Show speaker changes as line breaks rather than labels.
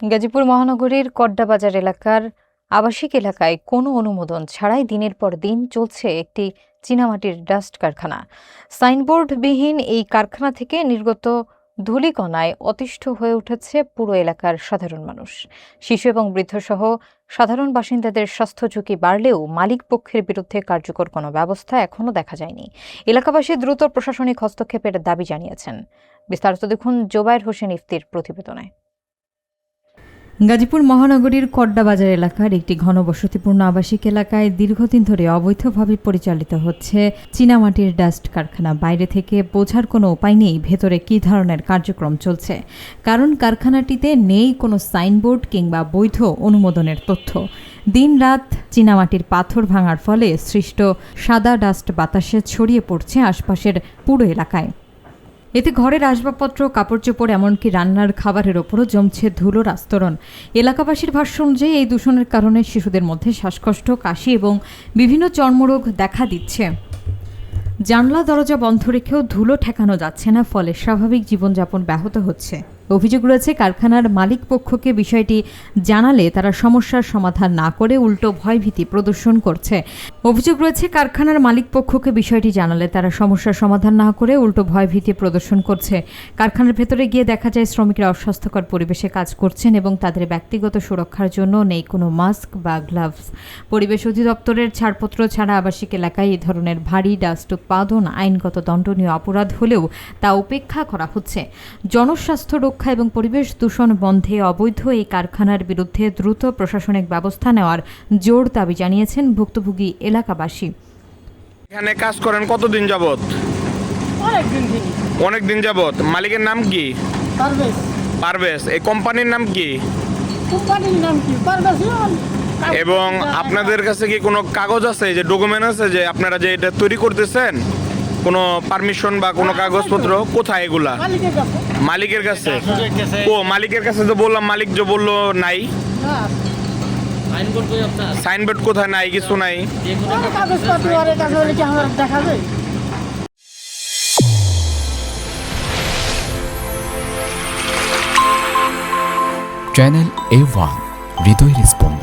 গাজীপুর মহানগরীর কড্ডাবাজার এলাকার আবাসিক এলাকায় কোনো অনুমোদন ছাড়াই দিনের পর দিন চলছে একটি চীনামাটির ডাস্ট কারখানা। সাইনবোর্ডবিহীন এই কারখানা থেকে নির্গত ধূলিকণায় অতিষ্ঠ হয়ে উঠেছে পুরো এলাকার সাধারণ মানুষ। শিশু এবং বৃদ্ধসহ সাধারণ বাসিন্দাদের স্বাস্থ্য ঝুঁকি বাড়লেও মালিক পক্ষের বিরুদ্ধে কার্যকর কোনো ব্যবস্থা এখনও দেখা যায়নি। এলাকাবাসী দ্রুত প্রশাসনিক হস্তক্ষেপের দাবি জানিয়েছেন। বিস্তারিত দেখুন জোবায়ের হোসেন ইফতির প্রতিবেদনে। গাজীপুর মহানগরীর কড্ডাবাজার এলাকার একটি ঘনবসতিপূর্ণ আবাসিক এলাকায় দীর্ঘদিন ধরে অবৈধভাবে পরিচালিত হচ্ছে চীনামাটির ডাস্ট কারখানা। বাইরে থেকে বোঝার কোনো উপায় নেই ভেতরে কী ধরনের কার্যক্রম চলছে, কারণ কারখানাটিতে নেই কোনো সাইনবোর্ড কিংবা বৈধ অনুমোদনের তথ্য। দিনরাত চীনামাটির পাথর ভাঙার ফলে সৃষ্ট সাদা ডাস্ট বাতাসে ছড়িয়ে পড়ছে আশপাশের পুরো এলাকায়। এতে ঘরের আসবাবপত্র, কাপড় চোপড়, এমনকি রান্নার খাবারের ওপরও জমছে ধুলোর আস্তরণ। এলাকাবাসীর ভাষ্য অনুযায়ী এই দূষণের কারণে শিশুদের মধ্যে শ্বাসকষ্ট, কাশি এবং বিভিন্ন চর্মরোগ দেখা দিচ্ছে। জানলা দরজা বন্ধ রেখেও ধুলো ঠেকানো যাচ্ছে না, ফলে স্বাভাবিক জীবনযাপন ব্যাহত হচ্ছে। অভিযোগ রয়েছে কারখানার মালিক পক্ষকে বিষয়টি জানালে তারা সমস্যার সমাধান না করে উল্টো ভয়ভীতি প্রদর্শন করছে। কারখানার ভেতরে গিয়ে দেখা যায় শ্রমিকরা অস্বাস্থ্যকর পরিবেশে কাজ করছেন এবং তাদের ব্যক্তিগত সুরক্ষার জন্য নেই কোনো মাস্ক বা গ্লাভস। পরিবেশ অধিদপ্তরের ছাড়পত্র ছাড়া আবাসিক এলাকায় এই ধরনের ভারী ডাস্ট উৎপাদন আইনগত দণ্ডনীয় অপরাধ হলেও তা উপেক্ষা করা হচ্ছে। জনস্বাস্থ্য রক্ষা এবং পরিবেশ দূষণ বন্ধে অবৈধ এই কারখানার বিরুদ্ধে দ্রুত প্রশাসনিক ব্যবস্থা নেওয়ার জোর দাবি জানিয়েছেন ভুক্তভোগী এলাকাবাসী।
এখানে কাজ করেন কতদিন যাবত? অনেক দিন যাবত। মালিকের নাম কি? পারভেজ। এই কোম্পানির নাম কি? এবং আপনাদের কাছে কি কোনো কাগজ আছে, যে ডকুমেন্ট আছে যে আপনারা যে এটা তৈরি করতেছেন, কোনো পারমিশন বা কোনো কাগজপত্র? কোথায় এগুলা? মালিকের কাছে। ও মালিকের কাছে তো বললাম, মালিক যে বললো নাই। সাইনবোর্ড কোথায়? নাই, কিছু নাই।
চ্যানেল A1 হৃদয়ের স্পন্দন।